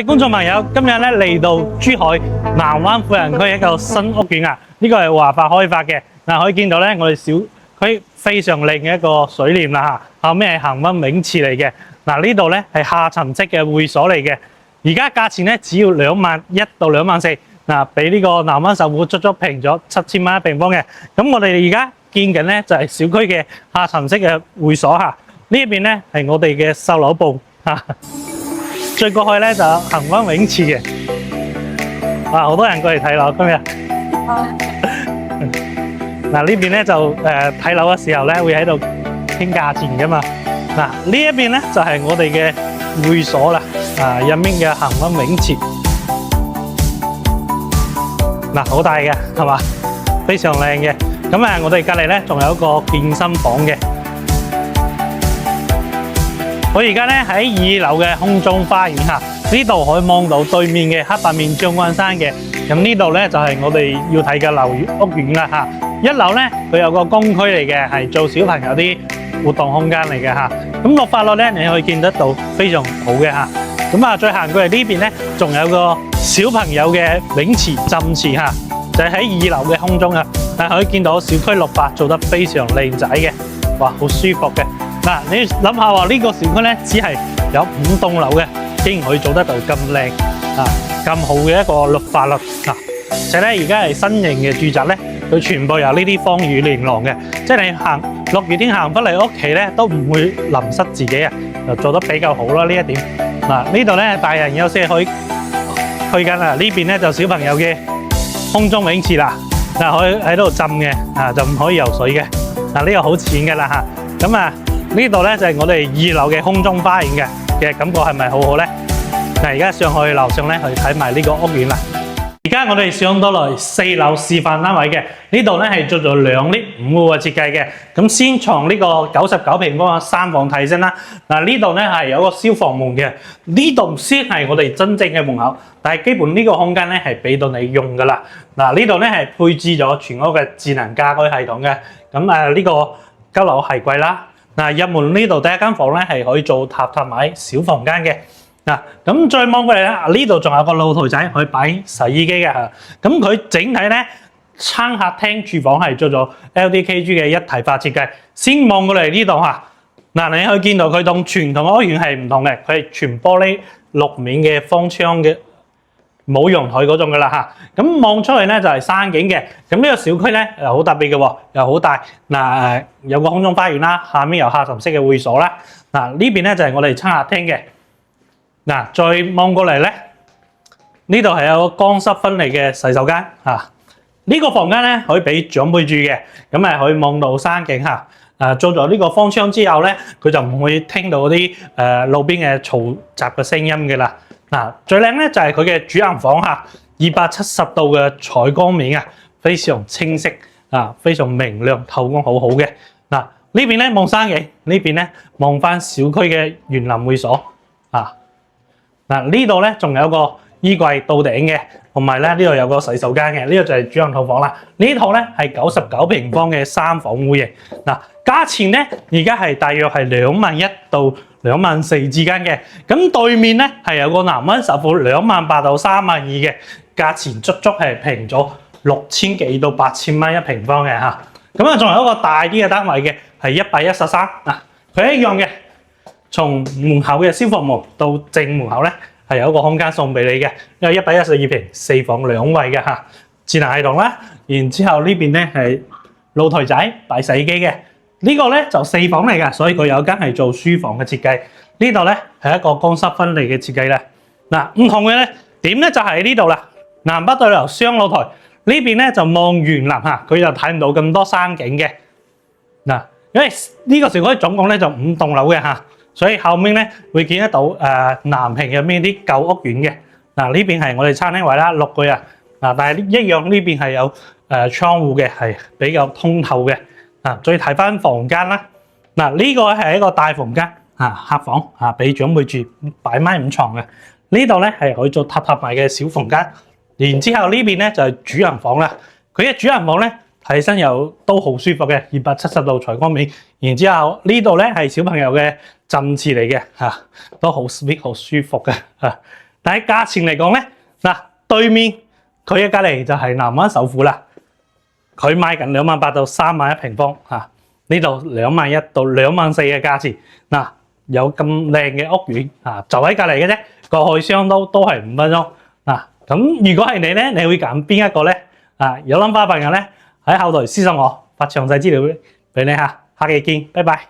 觀眾朋友，今日咧嚟到珠海南灣富人區一個新屋苑啊，呢個係華發開發嘅。可以見到咧，我哋小區非常靚嘅一個水簾啦嚇，後面係恆溫泳池嚟嘅。呢度咧係下沉式嘅會所嚟嘅，而家價錢咧只要21000到24000，比呢個南灣首府足平咗7000蚊一平方嘅。咁我哋而家見緊咧就係小區嘅下沉式嘅會所嚇，呢一邊咧係我哋嘅售樓部嚇。再過去咧就有恆溫泳池嘅，好多人過嚟睇樓今日。呢邊咧就睇樓嘅時候咧會喺度傾價錢噶嘛。呢一邊咧就係我哋嘅會所啦，入面嘅恆溫泳池，好大嘅係嘛，非常靚嘅。咁我哋隔離咧仲有一個健身房嘅。我而家咧喺2樓嘅空中花園下，呢度可以望到對面嘅黑白面將軍山嘅。咁呢度咧就係我哋要睇嘅樓屋苑啦嚇。1樓咧佢有個公區嚟嘅，係做小朋友啲活動空間嚟嘅嚇。咁落法落咧你可以見得到非常好嘅嚇。咁再行過嚟呢邊咧，仲有個小朋友嘅泳池浸池嚇，就係喺2樓嘅空中啊。但係可以見到小區綠化做得非常靚仔嘅，哇，好舒服嘅。你諗下話呢個小區咧，只係有5棟樓嘅，竟然可以做得到咁靚咁好嘅一個綠化率而且咧而家係新型嘅住宅咧，佢全部有呢啲風雨連廊嘅，即係你落雨天行返嚟屋企咧，都唔會淋濕自己啊，就做得比較好啦呢一點。呢度咧大人有時可以去緊呢邊咧就小朋友嘅空中泳池啦，可以喺度浸嘅就唔可以游水嘅。呢個好淺嘅啦嚇，咁呢度咧就係我哋2樓嘅空中花園嘅感覺係咪好好咧？而家上去樓上咧去睇埋呢個屋苑啦。而家我哋上到嚟4樓示範單位嘅，呢度咧係做咗2 lift 5戶嘅設計嘅。咁先從呢個99平方嘅3房睇先啦。呢度咧係有個消防門嘅，呢度先係我哋真正嘅門口。但係基本呢個空間咧係俾到你用噶啦。呢度咧係配置咗全屋嘅智能家居系統嘅。咁呢個9樓係貴啦。入門呢度第一間房咧係可以做榻米小房間嘅。咁再望過嚟咧，呢度仲有個露台仔可以擺洗衣機嘅嚇。咁佢整體咧餐客廳廚房係做咗 LDKG 嘅一體化設計。先望過嚟呢度嚇，你可以見到佢同傳統嘅屋苑係唔同嘅，佢係全玻璃綠面嘅方窗嘅，冇陽台嗰種噶啦嚇。咁望出去咧就係山景嘅。咁呢個小區咧又好特別嘅喎，又好大。有個空中花園啦，下面有下沉式嘅會所啦。呢邊咧就係我哋餐客廳嘅。再望過嚟咧，呢度係有個乾濕分離嘅洗手間嚇。呢個房間咧可以俾長輩住嘅，咁可以望到山景嚇。做咗呢個方窗之後咧，佢就唔會聽到嗰啲路邊嘅嘈雜嘅聲音嘅啦。最靚咧就係佢嘅主人房嚇，270度嘅採光面啊，非常清晰非常明亮，透光好好嘅。呢邊咧望山景，呢邊咧望翻小區嘅園林會所呢度咧仲有個衣櫃到頂嘅，同埋咧呢度有個洗手間嘅，呢個就係主人套房啦。呢套咧係99平方嘅3房戶型。價錢咧而家係大約係21000到24000之間嘅。咁對面咧係有個南灣首府28000到32000嘅，價錢足係平咗6000幾到8000蚊一平方嘅嚇。咁仲有一個大啲嘅單位嘅係113佢一樣嘅。從門口嘅消防門到正門口咧，係有一個空間送俾你嘅，因為112平4房2衛嘅嚇，智能系統啦。然之後呢邊咧係露台仔擺洗衣機嘅，呢個咧就4房嚟嘅，所以佢有間係做書房嘅設計。呢度咧係一個乾濕分離嘅設計啦。唔同嘅咧點咧就喺呢度啦，南北對流雙露台，呢邊咧就望園林嚇，佢就睇唔到咁多山景嘅。因為呢個小區總共咧就5棟樓嘅嚇。所以後面咧會見得到南屏入面啲舊屋苑嘅。呢邊係我哋餐廳位啦，6個人但係一樣呢邊係有窗戶嘅，係比較通透嘅。再睇翻房間啦，呢個係一個大房間客房俾長輩住，擺埋5床嘅。呢度咧係可以做榻米嘅小房間。然之後呢邊咧就係主人房啦，佢嘅主人房咧睇起身又都好舒服嘅，270度採光面。然之後呢度咧係小朋友嘅浸池嚟嘅都好 sweet 好舒服嘅但係價錢嚟講咧，嗱對面佢嘅隔離就係南灣首富啦，佢賣緊28000到3萬一平方嚇，呢度21000到24000嘅價錢，嗱有咁靚嘅屋苑嚇，就喺隔離嘅啫，過去相都係5分鐘嗱。咁如果係你咧，你會揀邊一個咧？有諗法嘅朋友咧喺後台私信我，發詳細資料俾你嚇，下期見，拜拜。